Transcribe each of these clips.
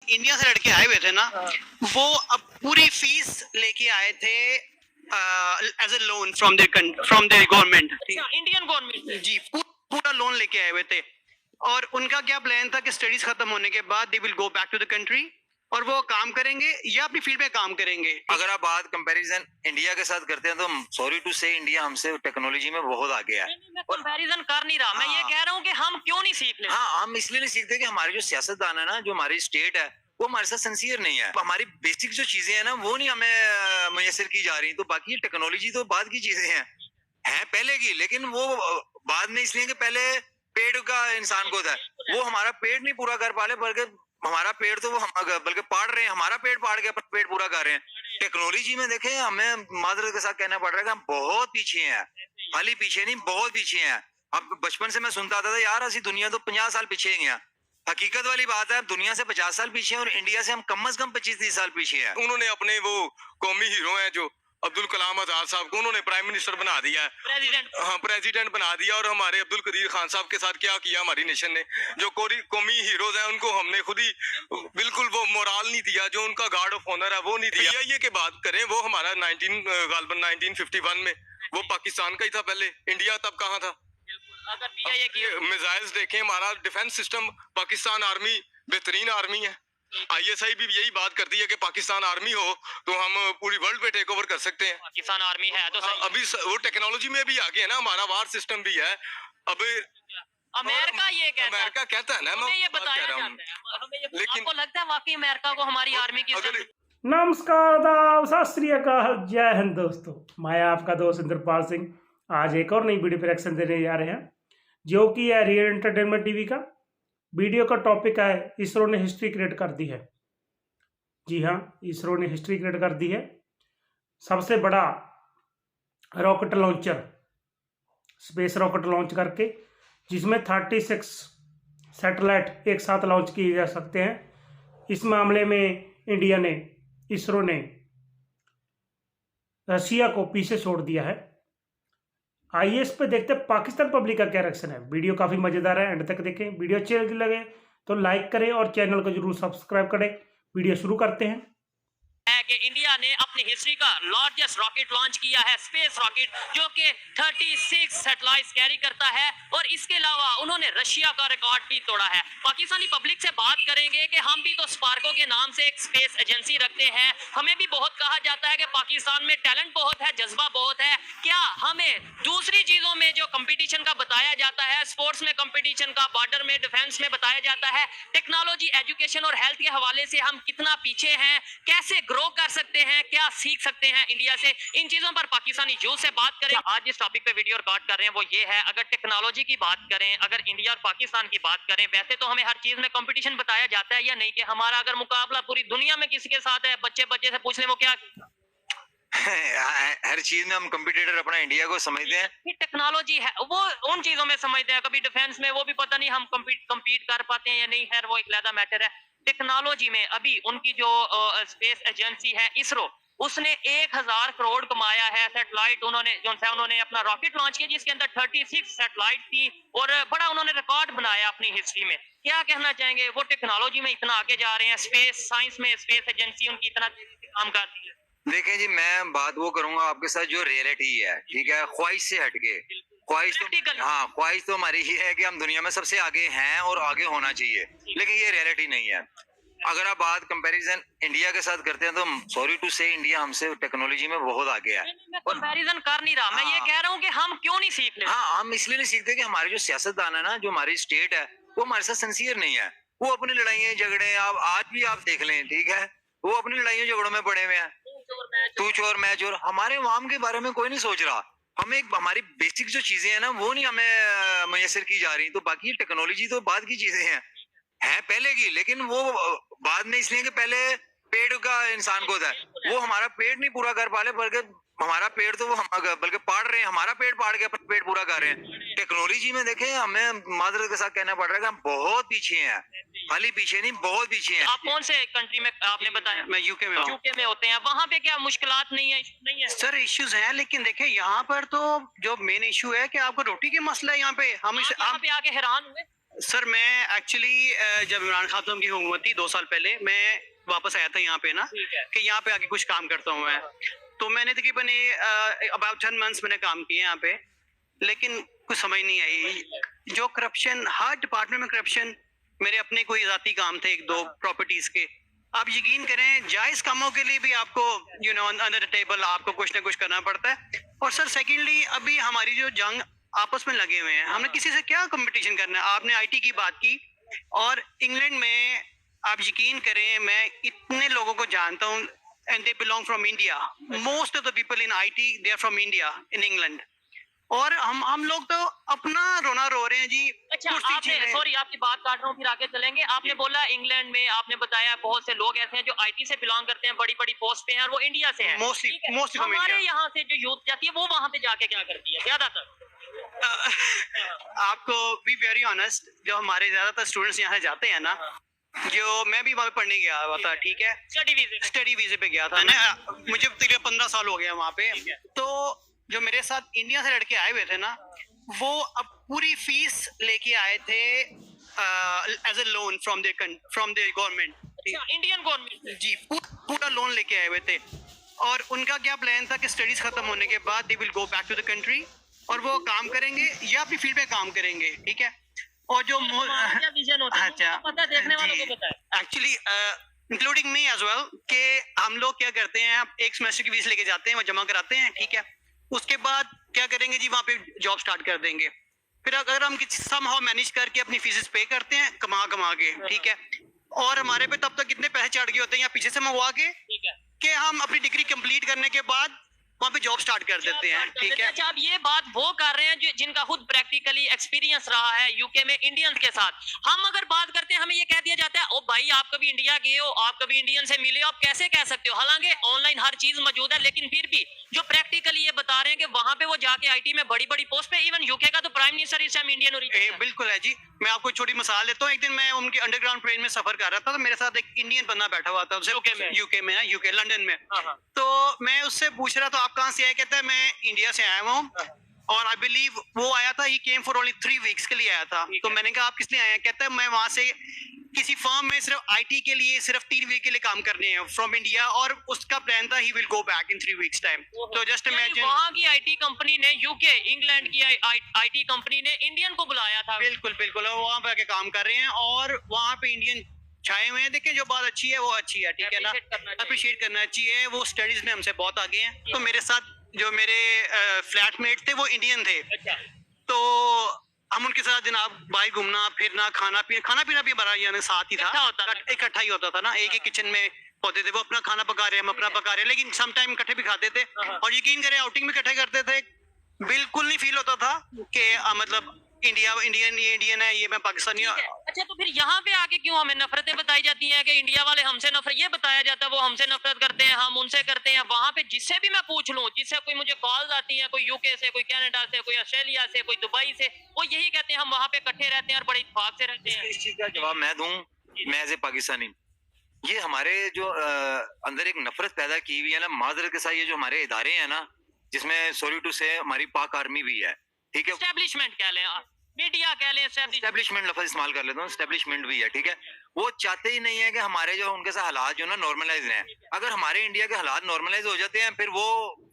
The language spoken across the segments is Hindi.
इंडिया से लड़के आए हुए थे ना, वो अब पूरी फीस लेके आए थे as a loan from their government. Indian government जी, पूरा लोन लेके आए हुए थे। और उनका क्या प्लान था कि स्टडीज खत्म होने के बाद they will go back to the country और वो काम करेंगे या अपनी फील्ड पे काम करेंगे। अगर आप बात कंपैरिजन इंडिया के साथ करते हैं तो सॉरी टू से इंडिया हमसे टेक्नोलॉजी में बहुत आगे है। मैं कंपैरिजन कर नहीं रहा, मैं ये कह रहा हूँ कि हम क्यों नहीं सीख रहे। हाँ, हम इसलिए नहीं सीखते कि हमारे जो सियासतदान है ना, जो हमारी स्टेट है, वो हमारे साथ सिंसियर नहीं है। हमारी बेसिक जो चीजें हैं ना, वो नहीं हमें मुयसर की जा रही। तो बाकी टेक्नोलॉजी तो बाद की चीजें हैं पहले की, लेकिन वो बाद में इसलिए कि पहले पेड़ का इंसान को था, वो हमारा पेड़ नहीं पूरा कर पा रहे, बल्कि हमारा पेड़ तो वो हम बल्कि पाड़ रहे हैं, हमारा पेड़ पाड़ के अपना पेड़ पूरा कर रहे हैं। टेक्नोलॉजी में देखें, हमें मादरत के साथ कहना पड़ रहा है कि हम बहुत पीछे हैं। खाली पीछे नहीं, बहुत पीछे हैं। अब बचपन से मैं सुनता आता था यार असि दुनिया तो 50 साल पीछे ही हैं। हकीकत वाली बात है, दुनिया से 50 साल पीछे हैं और इंडिया से हम कम से कम 25-30 साल पीछे हैं। उन्होंने अपने वो कौमी हीरो हैं जो अब्दुल कलाम आजाद साहब को उन्होंने प्राइम मिनिस्टर बना दिया है, प्रेसिडेंट। हाँ प्रेसिडेंट बना दिया। और हमारे अब्दुल कदीर खान साहब के साथ क्या किया हमारी नेशन ने, जो कौमी हीरोज हैं उनको हमने खुद ही बिल्कुल वो मोराल नहीं दिया, जो उनका गार्ड ऑफ ऑनर है वो नहीं दिया। ये की बात करें, वो हमारा 1951 में वो पाकिस्तान का ही था पहले, इंडिया तब कहाँ था। मिसाइल्स देखें, हमारा डिफेंस सिस्टम, पाकिस्तान आर्मी बेहतरीन आर्मी है। ISI भी यही बात करती है कि पाकिस्तान आर्मी हो तो हम पूरी वर्ल्ड पे टेक ओवर कर सकते हैं। पाकिस्तान आर्मी है तो सही। अभी वो टेक्नोलॉजी में भी आगे है ना, हमारा वार सिस्टम भी है। अब अमेरिका ये कहता है, अमेरिका कहता है ना, मैं ये बात बताया कह रहा जाता है। हूँ। लेकिन आपको लगता है वाकई अमेरिका को हमारी आर्मी की अगर नमस्कार, आदाब, सत श्री अकाल, जय हिंद दोस्तों। मैं आपका दोस्त इंद्रपाल सिंह आज एक और नई वीडियो पर रिएक्शन देने जा रहे हैं, जो कि है रियल एंटरटेनमेंट टीवी का। वीडियो का टॉपिक है इसरो ने हिस्ट्री क्रिएट कर दी है। जी हाँ, इसरो ने हिस्ट्री क्रिएट कर दी है। सबसे बड़ा rocket launcher, space rocket launch करके, जिसमें 36 सैटेलाइट एक साथ लॉन्च किए जा सकते हैं। इस मामले में इंडिया ने, इसरो ने रशिया को पीछे छोड़ दिया है। आइए इस पे देखते हैं पाकिस्तान पब्लिक का क्या रिएक्शन है। वीडियो काफी मजेदार है, एंड तक देखें। वीडियो अच्छी लगे तो लाइक करें और चैनल को जरूर सब्सक्राइब करें। वीडियो शुरू करते हैं। कि इंडिया ने अपनी हिस्ट्री का लार्जेस्ट रॉकेट लॉन्च किया है, स्पेस रॉकेट, जो कि 36 सैटेलाइट्स कैरी करता है। और इसके अलावा उन्होंने रशिया का रिकॉर्ड भी तोड़ा है। पाकिस्तानी पब्लिक से बात करेंगे कि हम भी तो स्पार्को के नाम से एक स्पेस एजेंसी रखते हैं। हमें भी बहुत कहा जाता है कि पाकिस्तान में टैलेंट बहुत है, जज्बा बहुत है। क्या हमें दूसरी चीजों में जो कंपटीशन का बताया जाता है, स्पोर्ट्स में कंपटीशन का, बॉर्डर में, डिफेंस में बताया जाता है, टेक्नोलॉजी, एजुकेशन और हेल्थ के हवाले से हम कितना पीछे हैं, कैसे ग्रो कर सकते हैं, क्या सीख सकते हैं इंडिया से, इन चीजों पर पाकिस्तानी यूथ से बात करें। आज जिस टॉपिक पे वीडियो रिकॉर्ड कर रहे हैं वो ये है, अगर टेक्नोलॉजी की बात करें, अगर इंडिया और पाकिस्तान की बात करें, वैसे तो हमें हर चीज में कंपटीशन बताया जाता है या नहीं, कि हमारा अगर मुकाबला पूरी दुनिया में किसी के साथ है, बच्चे बच्चे से पूछ लें वो क्या हर चीज में हम कंपटीटर अपना इंडिया को समझते हैं। टेक्नोलॉजी है वो उन चीजों में समझते हैं, कभी डिफेंस में वो भी पता नहीं हम कम्पीट कर पाते हैं या नहीं, है वो एक अलग मैटर है। टेक्नोलॉजी में अभी उनकी जो स्पेस एजेंसी है इसरो, उसने 1000 करोड़ कमाया है। सैटेलाइट उन्होंने अपना रॉकेट लॉन्च किया जिसके अंदर 36 सैटेलाइट थी और बड़ा उन्होंने रिकॉर्ड बनाया अपनी हिस्ट्री में। क्या कहना चाहेंगे, वो टेक्नोलॉजी में इतना आगे जा रहे हैं, स्पेस साइंस में स्पेस एजेंसी उनकी इतना काम करती है। देखें जी, मैं बात वो करूंगा आपके साथ जो रियलिटी है, ठीक है, ख्वाहिश से हटके। ख्वाहिश तो हाँ, ख्वाहिश तो हमारी ही है कि हम दुनिया में सबसे आगे हैं और आगे होना चाहिए, लेकिन ये रियलिटी नहीं है। अगर आप बात कंपैरिजन इंडिया के साथ करते हैं तो सॉरी टू से इंडिया हमसे टेक्नोलॉजी में बहुत आगे है। मैं कंपैरिजन कर नहीं रहा, मैं ये कह रहा हूँ कि हम क्यों नहीं सीख रहे। हाँ, हम इसलिए नहीं सीखते कि हमारे जो सियासतदान है ना, जो हमारी स्टेट है, वो हमारे साथ सिंसियर नहीं है। वो अपनी लड़ाइयाँ झगड़े, आप आज भी आप देख लें, ठीक है, वो अपनी लड़ाइयों झगड़ों में पड़े हुए हैं, तू चोर मैं चोर। हमारे अवाम के बारे में कोई नहीं सोच रहा। हमें हमारी बेसिक जो चीजें हैं ना, वो नहीं हमें मुयसर की जा रही। तो बाकी टेक्नोलॉजी तो बाद की चीजें हैं पहले की, लेकिन वो बाद में इसलिए कि पहले पेड़ का इंसान को था, वो हमारा पेड़ नहीं पूरा कर पा रहे, बल्कि हमारा पेड़ तो वो हम बल्कि पाड़ रहे हैं, हमारा पेड़ पाड़ के अपना पेड़ पूरा कर रहे हैं। टेक्नोलॉजी में देखें, हमें मादरत के साथ कहना पड़ रहा है कि हम बहुत पीछे हैं। खाली पीछे नहीं, बहुत पीछे हैं। आप कौन से कंट्री में, आपने बताया? मैं यूके में हूँ। यूके में होते हैं, वहाँ पे क्या मुश्किलात नहीं है? सर इश्यूज हैं, लेकिन देखें यहाँ पर तो जो मेन इशू है कि आपको रोटी की मसला है। यहाँ पे हम यहाँ पे आके हैरान हुए। सर मैं एक्चुअली जब इमरान खान की हुकूमत थी 2 साल पहले, मैं वापस आया था यहाँ पे ना, ठीक है। कि यहाँ पे आके कुछ काम करता हूँ मैं। तो मैंने तकरीबन अबाउट 10 मंथ्स मैंने काम किए यहाँ पे, लेकिन कुछ समझ नहीं आई। जो करप्शन, हर डिपार्टमेंट में करप्शन। मेरे अपने कोई ज़ाती काम थे 1-2 प्रॉपर्टीज के। आप यकीन करें, जायज कामों के लिए भी आपको अंडर द टेबल आपको कुछ ना कुछ करना पड़ता है। और सर सेकेंडली, अभी हमारी जो जंग आपस में लगे हुए हैं, हमने किसी से क्या कंपटीशन करना है। आपने आईटी की बात की, और इंग्लैंड में आप यकीन करें, मैं इतने लोगों को जानता हूँ, and they belong from India. Most of the people in IT they are from India in England. और हम लोग तो अपना रोना रो रहे हैं जी। अच्छा, कुर्सी आपने, छीन रहे हैं। सॉरी आपकी बात काट रहा हूँ, फिर आगे चलेंगे। आपने बोला इंग्लैंड में, आपने बताया बहुत से लोग ऐसे हैं जो आईटी से बिलोंग करते हैं, बड़ी बड़ी पोस्ट पे हैं, और वो इंडिया से हैं। Mostly- ठीक है? mostly from हमारे India। यहाँ से जो यूथ जाती है वो वहाँ पे जाके क्या करती है ज्यादातर? आपको बी वेरी ऑनेस्ट, जो हमारे ज्यादातर स्टूडेंट्स यहाँ जाते हैं ना, जो मैं भी वहाँ पे पढ़ने गया हुआ था, ठीक है, स्टडी वीजे पे गया था ना। मुझे तकरीबन 15 साल हो गया वहाँ पे। तो जो मेरे साथ इंडिया से लड़के आए हुए थे ना, वो अब पूरी फीस लेके आए थे as a loan from their government. Indian government जी, पूरा लोन लेके आए हुए थे। और उनका क्या प्लान था कि स्टडीज खत्म होने के बाद they will go back to the country, और वो काम करेंगे या अपनी फील्ड में काम करेंगे, ठीक है। और जो क्या विजन होता है अच्छा, पता है, देखने वालों को पता है। Actually including me as well, कि हम लोग क्या करते हैं, एक सेमेस्टर की फीस लेके जाते हैं, वो जमा कराते हैं, ठीक है। उसके बाद क्या करेंगे जी, वहाँ पे जॉब स्टार्ट कर देंगे। फिर अगर हम समहाउ मैनेज करके अपनी फीसेस पे करते हैं कमा के, ठीक है। और हमारे पे तब तक कितने पैसे चढ़ गए होते हैं या पीछे से मंगवा के, ठीक है, कि हम अपनी डिग्री कंप्लीट करने के बाद वहाँ पे जॉब स्टार्ट कर देते हैं, ठीक है। अच्छा, आप ये बात वो कर रहे हैं जो जिनका खुद प्रैक्टिकली एक्सपीरियंस रहा है यूके में इंडियंस के साथ। हम अगर बात करते हैं, हमें ये कह दिया जाता है, ओ भाई आप कभी इंडिया गए हो, आप कभी इंडियन से मिले हो, आप कैसे कह सकते हो? हालांकि ऑनलाइन हर चीज मौजूद है, लेकिन फिर भी जो प्रैक्टिकली ये बता रहे हैं कि वहां पे वो जाके आईटी में बड़ी बड़ी पोस्ट पे, इवन यूके का तो प्राइम मिनिस्टर इस टाइम इंडियन ओरिजिन। बिल्कुल है जी। मैं आपको एक छोटी मिसाल देता हूँ। एक दिन मैं उनके अंडरग्राउंड ट्रेन में सफर कर रहा था, तो मेरे साथ एक इंडियन बंदा बैठा हुआ था, यूके में ना, यूके लंदन में। तो मैं उससे पूछ रहा था, आप कहाँ से आए? कहता है मैं इंडिया से आया हूँ। और आई बिलीव वो आया था, ही केम फॉर ओनली 3 वीक्स के लिए आया था। तो मैंने कहा आप किस लिए आए हैं? कहता है मैं वहां से किसी फर्म में सिर्फ आईटी के लिए सिर्फ 3 वीक के लिए काम करने हैं फ्रॉम इंडिया, और उसका प्लान था he will go back in 3 weeks time. तो जस्ट इमेजिन, वहाँ की आईटी कंपनी ने, यूके इंग्लैंड की आईटी कंपनी ने इंडियन को बुलाया था। बिल्कुल बिल्कुल, और वहाँ पे आके काम कर रहे हैं, और वहाँ पे इंडियन छाए हुए हैं। देखिए, जो बात अच्छी है वो अच्छी है, ठीक है ना, अप्रिशिएट करना चाहिए। वो स्टडीज में हमसे बहुत आगे हैं। तो मेरे साथ जो मेरे फ्लैटमेट थे वो इंडियन थे। तो हम उनके साथ जनाब बाहर घूमना फिरना, खाना पीना भी हमारा यानी साथ ही था, इकट्ठा ही होता था ना। एक ही किचन में होते थे, वो अपना खाना पका रहे, हम अपना पका रहे, लेकिन सम टाइम इकट्ठे भी खाते थे। और यकीन करें, आउटिंग भी इकट्ठे करते थे। बिल्कुल नहीं फील होता था कि मतलब इंडियन है, ये मैं पाकिस्तानी हूँ। अच्छा, तो फिर यहाँ पे आके क्यों हमें नफरतें बताई जाती हैं कि इंडिया वाले हमसे नफरत, ये बताया जाता है वो हमसे नफरत करते हैं, हम उनसे करते हैं। वहाँ पे जिससे भी मैं पूछ लूँ, जिससे कोई मुझे कॉल आती है, कोई यूके से, कोई कनाडा से, कोई ऑस्ट्रेलिया से, कोई दुबई से, वो यही कहते हैं हम वहाँ पे इकट्ठे रहते हैं और बड़े इत्तेफाक से रहते हैं। इस चीज का जवाब मैं दूं, मैं एज ए पाकिस्तानी, ये हमारे जो अंदर एक नफरत पैदा की हुई है ना, माजरत के साथ, ये जो हमारे इदारे हैं ना, जिसमें सॉरी टू से हमारी पाक आर्मी भी है, ठीक है, एस्टेब्लिशमेंट कह लें, मीडिया कह लें, एस्टेब्लिशमेंट लफ्ज इस्तेमाल कर लेता हूँ, एस्टेब्लिशमेंट भी है, ठीक है। वो चाहते ही नहीं है कि हमारे जो उनके साथ हालात जो ना नॉर्मलाइज हैं। अगर हमारे इंडिया के हालात नॉर्मलाइज हो जाते हैं, फिर वो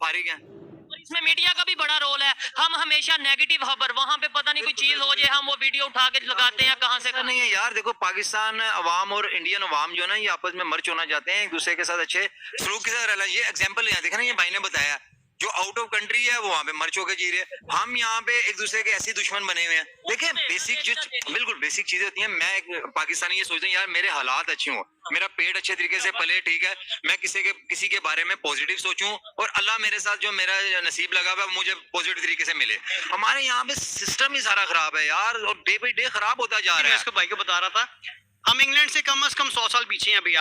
फारिग हैं। और इसमें मीडिया का भी बड़ा रोल है। हम हमेशा नेगेटिव खबर, वहाँ पे पता नहीं कोई चीज हो जाए, हम वो वीडियो उठा के लगाते हैं, कहाँ से ऐसा नहीं है यार। देखो, पाकिस्तान अवाम और इंडियन अवाम जो है ना, ये आपस में मर्च होना चाहते हैं, एक दूसरे के साथ अच्छे सलूक के साथ रहना। ये एग्जांपल यहाँ देखा ना, ये भाई ने बताया, जो आउट ऑफ कंट्री है वो वहाँ पे मर्च होकर जी रहे हैं, हम यहाँ पे एक दूसरे के ऐसे दुश्मन बने हुए हैं। देखिए, बेसिक जो बिल्कुल बेसिक चीजें होती हैं। मैं एक पाकिस्तानी ये सोचता हूँ यार, मेरे हालात अच्छे हों, मेरा पेट अच्छे तरीके से पले, ठीक है, मैं किसी के बारे में पॉजिटिव सोचूं, और अल्लाह मेरे साथ जो मेरा नसीब लगा हुआ मुझे पॉजिटिव तरीके से मिले। हमारे यहाँ पे सिस्टम ही सारा खराब है यार, और डे बाई डे खराब होता जा रहा है। इसको भाई को बता रहा था, हम इंग्लैंड से कम 100 साल पीछे हैं। अभी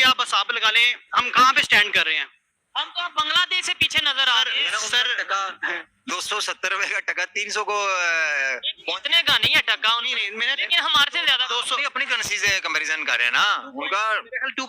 आप हिसाब लगा लें हम कहाँ पे स्टैंड कर रहे हैं। हम तो बांग्लादेश से पीछे नजर आ रहे हैं सर 270 रुपए का टका 300 को इतने का नहीं है टक्का नहीं, नहीं, मैंने लेकिन हमारे से ज्यादा 200 अपनी करेंसी से कंपैरिजन कर रहे हैं ना उनका। 2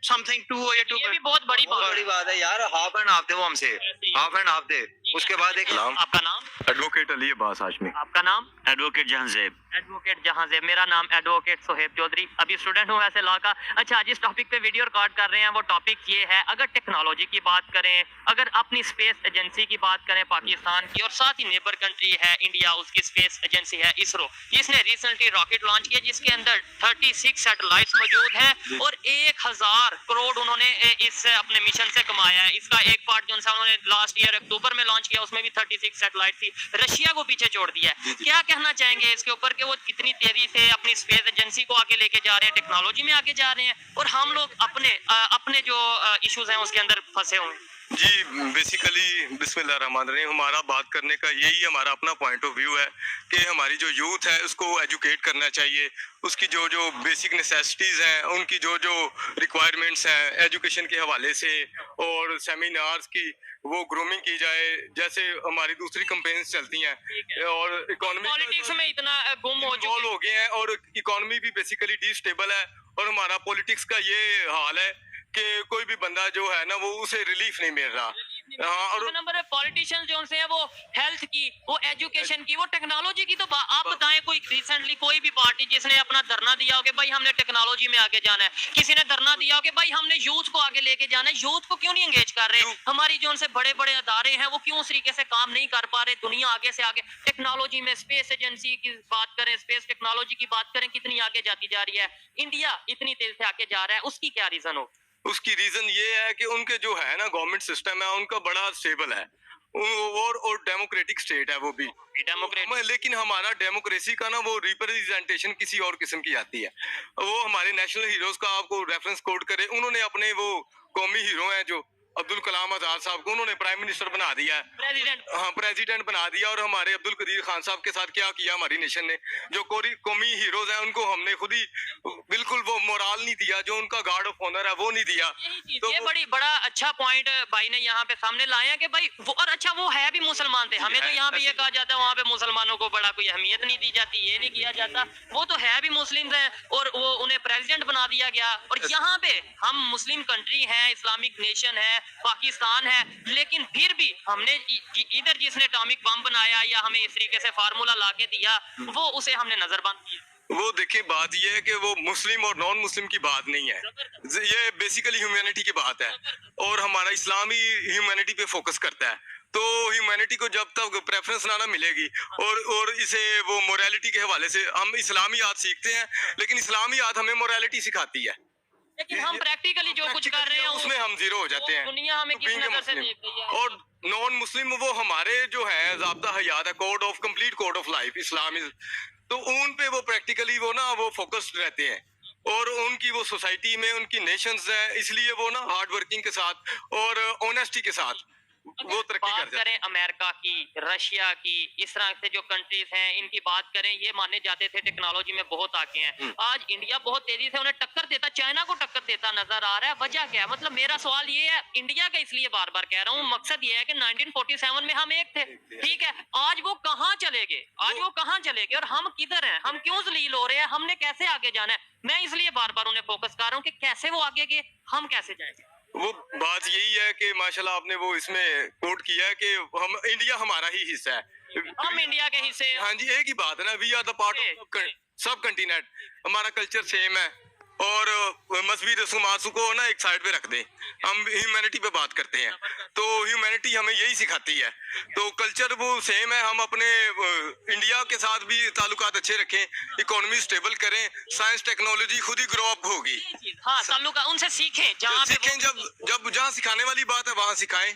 समथिंग 2 या 2 ये भी बहुत बड़ी बहुत बात बड़ी बात है यार, हाफ एंड हाफ थे वो हमसे, हाफ एंड हाफ थे। उसके बाद एक आपका नाम? एडवोकेट अली अब्बास हाशमी। आपका नाम? एडवोकेट जहांजेब। एडवोकेट जहांजेब। मेरा नाम एडवोकेट सोहेब चौधरी। अभी स्टूडेंट हूँ वैसे लॉ का। अच्छा, जिस टॉपिक पे वीडियो रिकॉर्ड कर रहे हैं वो टॉपिक ये है, अगर टेक्नोलॉजी की बात करें, अगर अपनी स्पेस एजेंसी की बात करें पाकिस्तान की, और साथ ही नेबर कंट्री है इंडिया, उसकी स्पेस एजेंसी है इसरो, जिसने रिसेंटली रॉकेट लॉन्च किया जिसके अंदर 36 सैटेलाइट्स मौजूद हैं और 1000 करोड़ उन्होंने इस अपने मिशन से कमाया है। इसका एक पार्ट जो उन्होंने लास्ट ईयर अक्टूबर में लॉन्च किया उसमें भी 36 सैटेलाइट थी। रशिया को पीछे छोड़ दिया है। क्या कहना चाहेंगे इसके ऊपर कि वो कितनी तेजी से अपनी स्पेस एजेंसी को आगे लेके जा रहे हैं, टेक्नोलॉजी में आगे जा रहे हैं, और हम लोग अपने जो इश्यूज हैं उसके अंदर फंसे हुए हैं? जी बेसिकली बिस्मिल्लाहिर्रहमानिर्रहीम, हमारा बात करने का यही हमारा अपना पॉइंट ऑफ व्यू है कि हमारी जो यूथ है उसको एजुकेट करना चाहिए, उसकी जो जो बेसिक नेसेसिटीज़ हैं, उनकी जो जो रिक्वायरमेंट्स हैं एजुकेशन के हवाले से, और सेमिनार्स की वो ग्रूमिंग की जाए, जैसे हमारी दूसरी कंपेन्स चलती हैं। और इकोनॉमी पॉलिटिक्स में इतना गुम हो चुके इन्वॉल्व हो गए हैं और इकोनॉमी भी बेसिकली डिस्टेबल है, और हमारा पॉलिटिक्स का ये हाल है कि कोई भी बंदा जो है ना वो उसे रिलीफ नहीं मिल रहा। हाँ, और नंबर है पॉलिटिशियंस जो हैं वो हेल्थ की, वो एजुकेशन की, वो टेक्नोलॉजी की, तो आप बताएं कोई रिसेंटली कोई भी पार्टी जिसने अपना धरना दिया हो कि भाई हमने टेक्नोलॉजी में आगे जाना है, किसी ने धरना दिया हो कि भाई हमने यूथ को आगे लेके जाना है, यूथ को क्यों नहीं एंगेज कर रहे? हमारी जो उनसे बड़े बड़े अदारे हैं वो क्यों उस तरीके से काम नहीं कर पा रहे? दुनिया आगे से आगे टेक्नोलॉजी में, स्पेस एजेंसी की बात करें, स्पेस टेक्नोलॉजी की बात करें, कितनी आगे जाती जा रही है, इंडिया इतनी तेज से आगे जा रहा है, उसकी क्या रीजन हो? उसकी रीजन ये है कि उनके जो है ना गवर्नमेंट सिस्टम है उनका बड़ा स्टेबल है, और डेमोक्रेटिक स्टेट है वो भी डेमोक्रेटिक। लेकिन हमारा डेमोक्रेसी का ना वो रिप्रेजेंटेशन किसी और किस्म की आती है। वो हमारे नेशनल हीरोज का आपको रेफरेंस कोट करे, उन्होंने अपने वो कौमी हीरो हैं जो अब्दुल कलाम आजाद साहब को उन्होंने प्राइम मिनिस्टर बना दिया है, प्रेसिडेंट। हाँ प्रेसिडेंट बना दिया। और हमारे अब्दुल कदीर खान साहब के साथ क्या किया हमारी नेशन ने, जो कौमी हीरोज हैं उनको हमने खुद ही बिल्कुल वो मोराल नहीं दिया, जो उनका गार्ड ऑफ ऑनर है वो नहीं दिया। यही चीज, तो ये बड़ा अच्छा पॉइंट भाई ने यहाँ पे सामने लाया कि भाई वो, और अच्छा वो है भी मुसलमान थे, हमें तो यहाँ पे ये कहा जाता है वहाँ पे मुसलमानों को बड़ा कोई अहमियत नहीं दी जाती, ये नहीं किया जाता, वो तो है भी मुस्लिम है और वो उन्हें प्रेसिडेंट बना दिया गया। और यहाँ पे हम मुस्लिम कंट्री है, इस्लामिक नेशन है, पाकिस्तान है, लेकिन फिर भी हमने इधर जिसने एटॉमिक बम बनाया या हमें इस तरीके से फार्मूला ला के दिया, वो उसे हमने नजरबंद किया। वो देखिए बात ये है कि वो मुस्लिम और नॉन मुस्लिम की बात नहीं है, ये बेसिकली ह्यूमैनिटी की बात है, और हमारा इस्लाम ही ह्यूमैनिटी पे फोकस करता है। तो ह्यूमैनिटी को जब तक प्रेफरेंस ना मिलेगी और इसे वो मोरालिटी के हवाले से हम इस्लामियात सीखते हैं, लेकिन इस्लामियात हमें मोरालिटी सिखाती है, लेकिन हम प्रैक्टिकली जो कुछ कर रहे हैं उसमें हम जीरो हो जाते हैं। दुनिया हमें किस Being a नजर से Muslim. देख रही है? और नॉन मुस्लिम वो हमारे जो है ज़ाब्ता हयात है, code of complete code of life Islam, तो उन पे वो प्रैक्टिकली वो ना वो फोकस्ड रहते हैं, और उनकी वो सोसाइटी में उनकी नेशंस है, इसलिए वो ना हार्ड वर्किंग के साथ और ऑनेस्टी के साथ वो तरक्की कर बात जाते हैं। करें अमेरिका की, रशिया की, इस तरह से जो कंट्रीज हैं इनकी बात करें, ये माने जाते थे टेक्नोलॉजी में बहुत आगे हैं। आज इंडिया बहुत तेजी से उन्हें टक्कर देता, चाइना को टक्कर देता नजर आ रहा है। वजह क्या है? मतलब मेरा सवाल ये है, इंडिया का इसलिए बार बार कह रहा हूँ, मकसद ये है कि 1947 में हम एक थे, ठीक है, आज वो कहाँ चले गए, आज वो कहाँ चले गए और हम किधर हैं, हम क्यों जलील हो रहे हैं, हमने कैसे आगे जाना है? मैं इसलिए बार बार उन्हें फोकस कर रहा हूँ कि कैसे वो आगे गए, हम कैसे जाएंगे। वो बात यही है कि माशाल्लाह आपने वो इसमें कोट किया है कि हम इंडिया हमारा ही हिस्सा है, हम इंडिया के हिस्से हैं। हाँ जी, एक ही बात है ना, we are the part of subcontinent, हमारा कल्चर सेम है, और मजहबी रसूमात को ना एक साइड पे रख दें, हम ह्यूमैनिटी पे बात करते हैं, तो ह्यूमैनिटी हमें यही सिखाती है। तो कल्चर वो सेम है, हम अपने इंडिया के साथ भी ताल्लुकात अच्छे रखें, इकोनॉमी स्टेबल करें, साइंस टेक्नोलॉजी खुद ही ग्रो अप होगी। हाँ, ताल्लुका उनसे सीखें, जहाँ पे सीखें, जब जहाँ सिखाने वाली बात है वहाँ सिखाएं।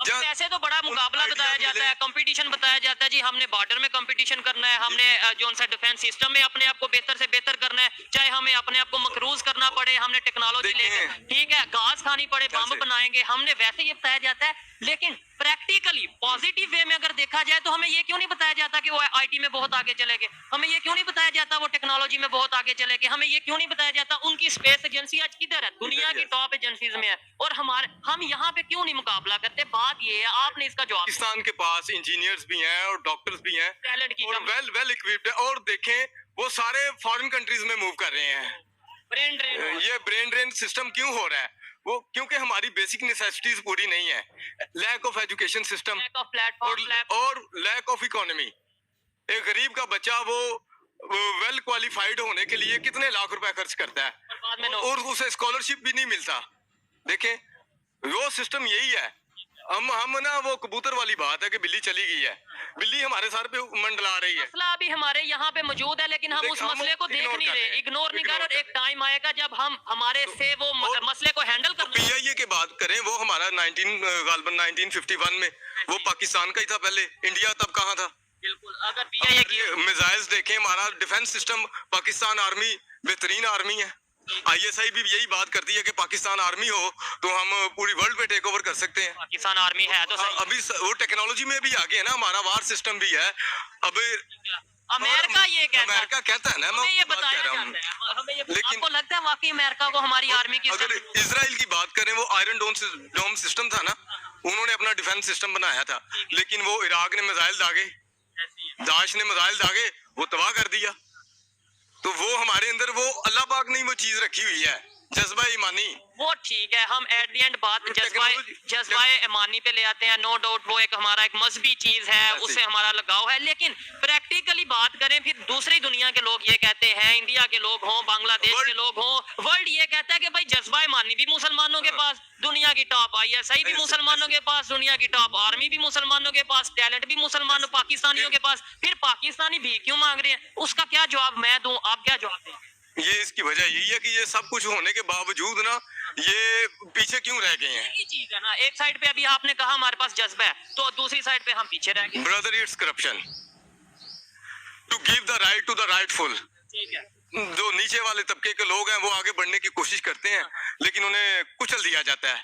ऐसे तो बड़ा मुकाबला बताया जाता है, कंपटीशन बताया जाता है, जी हमने बॉर्डर में कंपटीशन करना है, हमने जो उनसे डिफेंस सिस्टम में अपने आप को बेहतर से बेहतर करना है, चाहे हमें अपने आप को मकरूज करना पड़े, हमने टेक्नोलॉजी लेके, ठीक है, घास खानी पड़े, बम बनाएंगे, हमने वैसे ये बताया जाता है। लेकिन प्रैक्टिकली पॉजिटिव वे में अगर देखा जाए तो हमें ये क्यों नहीं बताया जाता कि वो आईटी में बहुत आगे चले गए, हमें ये क्यों नहीं बताया जाता वो टेक्नोलॉजी में बहुत आगे चले गए, हमें ये क्यों नहीं बताया जाता उनकी स्पेस एजेंसी आज किधर है, दुनिया की टॉप एजेंसीज में है, और हम यहाँ पे क्यों नहीं मुकाबला करते। बात ये है, आपने इसका जवाब, पाकिस्तान के पास इंजीनियर्स भी हैं और डॉक्टर्स भी हैं टैलेंट की और वेल इक्विप्ड है, और देखें वो सारे फॉरेन कंट्रीज में मूव कर रहे हैं। ब्रेन ड्रेन, ये ब्रेन ड्रेन सिस्टम क्यों हो रहा है? वो क्योंकि हमारी बेसिक नेसेसिटीज पूरी नहीं है, lack of education system lack of platform, और लैक ऑफ इकोनॉमी। एक गरीब का बच्चा वो वेल क्वालिफाइड होने के लिए कितने लाख रुपए खर्च करता है बाद में और उसे स्कॉलरशिप भी नहीं मिलता। देखें वो सिस्टम यही है। हम ना वो कबूतर वाली बात है कि बिल्ली चली गई है, बिल्ली हमारे सर पे मंडला रही है। मसला अभी हमारे यहाँ पे मौजूद है, लेकिन हम उस मसले को देख नहीं रहे, इग्नोर नहीं कर रहे, और एक टाइम आएगा जब हम हमारे से वो मसले को हैंडल कर। पीआईए की बात करें, वो हमारा 1951 में वो पाकिस्तान का ही था पहले, इंडिया तब कहाँ था? बिल्कुल, अगर पीआईए की मिसाइल्स देखें, हमारा डिफेंस सिस्टम, पाकिस्तान आर्मी बेहतरीन आर्मी है। आईएसआई भी यही बात करती है कि पाकिस्तान आर्मी हो तो हम पूरी वर्ल्ड पे टेक ओवर कर सकते हैं। पाकिस्तान आर्मी है तो सही। अभी वो टेक्नोलॉजी में भी आगे है ना, हमारा वार सिस्टम भी है। अब अमेरिका ये कहता है, अमेरिका कहता है ना, मैं हमें ये बात बताया कह रहा जाता हूँ। है, हमें ये, लेकिन आपको लगता है वाकई अमेरिका को हमारी आर्मी की अगर इजराइल की बात करें, वो आयरन डोम सिस्टम था ना, उन्होंने अपना डिफेंस सिस्टम बनाया था, लेकिन वो इराक ने मिसाइल दागे, दाश ने मिसाइल दागे, वो तबाह कर दिया। तो वो हमारे अंदर वो अल्लाह पाक ने वो चीज रखी हुई है, जज्बा ईमानी। वो ठीक है, हम एट द एंड बात जज्बा ईमानी पे ले आते हैं, नो डाउट वो एक हमारा एक मजहबी चीज है, उससे हमारा लगाव है, लेकिन प्रैक्टिकली बात करें फिर दूसरी दुनिया के लोग ये कहते हैं, इंडिया के लोग हों, बांग्लादेश के लोग हों, वर्ल्ड ये कहता है कि भाई जज्बा ईमानी भी मुसलमानों के पास, दुनिया की टॉप आईएसआई भी मुसलमानों के पास, दुनिया की टॉप आर्मी भी मुसलमानों के पास, टैलेंट भी मुसलमानों पाकिस्तानियों के पास, फिर पाकिस्तानी भी क्यों मांग रहे हैं? उसका क्या जवाब मैं दूं, आप क्या जवाब दें? ये इसकी वजह यही है कि ये सब कुछ होने के बावजूद ना ये पीछे क्यों रह गए हैं। यही चीज है ना, एक साइड पे अभी आपने कहा हमारे पास जज्बा है, तो दूसरी साइड पे हम पीछे रह गए। Brother, it's corruption to give the right to the rightful. ठीक है, जो नीचे वाले तबके के लोग हैं वो आगे बढ़ने की कोशिश करते हैं, लेकिन उन्हें कुचल दिया जाता है।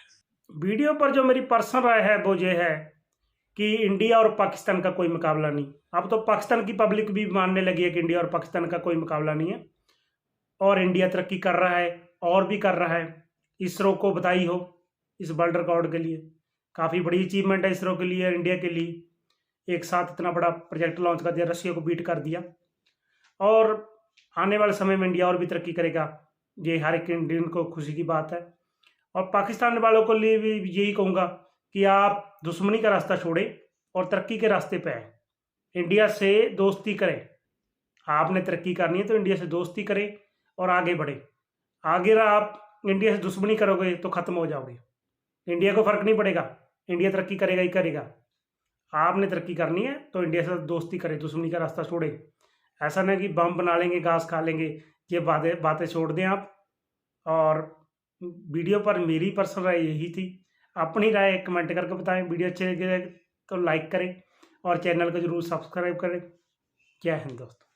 वीडियो पर जो मेरी पर्सनल राय है वो ये है कि इंडिया और पाकिस्तान का कोई मुकाबला नहीं। अब तो पाकिस्तान की पब्लिक भी मानने लगी है कि इंडिया और पाकिस्तान का कोई मुकाबला नहीं है, और इंडिया तरक्की कर रहा है और भी कर रहा है। इसरो को बधाई हो इस वर्ल्ड रिकॉर्ड के लिए, काफ़ी बड़ी अचीवमेंट है इसरो के लिए, इंडिया के लिए। एक साथ इतना बड़ा प्रोजेक्ट लॉन्च कर दिया, रशिया को बीट कर दिया, और आने वाले समय में इंडिया और भी तरक्की करेगा, ये हर एक इंडियन को खुशी की बात है। और पाकिस्तान वालों को लिए भी यही कहूँगा कि आप दुश्मनी का रास्ता छोड़ें और तरक्की के रास्ते पे आए, इंडिया से दोस्ती करें। आपने तरक्की करनी है तो इंडिया से दोस्ती करें और आगे बढ़े। अगर आप इंडिया से दुश्मनी करोगे तो ख़त्म हो जाओगे। इंडिया को फ़र्क नहीं पड़ेगा, इंडिया तरक्की करेगा ही करेगा। आपने तरक्की करनी है तो इंडिया से दोस्ती करें, दुश्मनी का रास्ता छोड़ें। ऐसा नहीं कि बम बना लेंगे, घास खा लेंगे, ये बातें छोड़ दें आप। और वीडियो पर मेरी पर्सनल राय यही थी, अपनी राय कमेंट करके बताएं। वीडियो अच्छे लगे तो लाइक करें और चैनल को जरूर सब्सक्राइब करें। जय हिंद दोस्तों।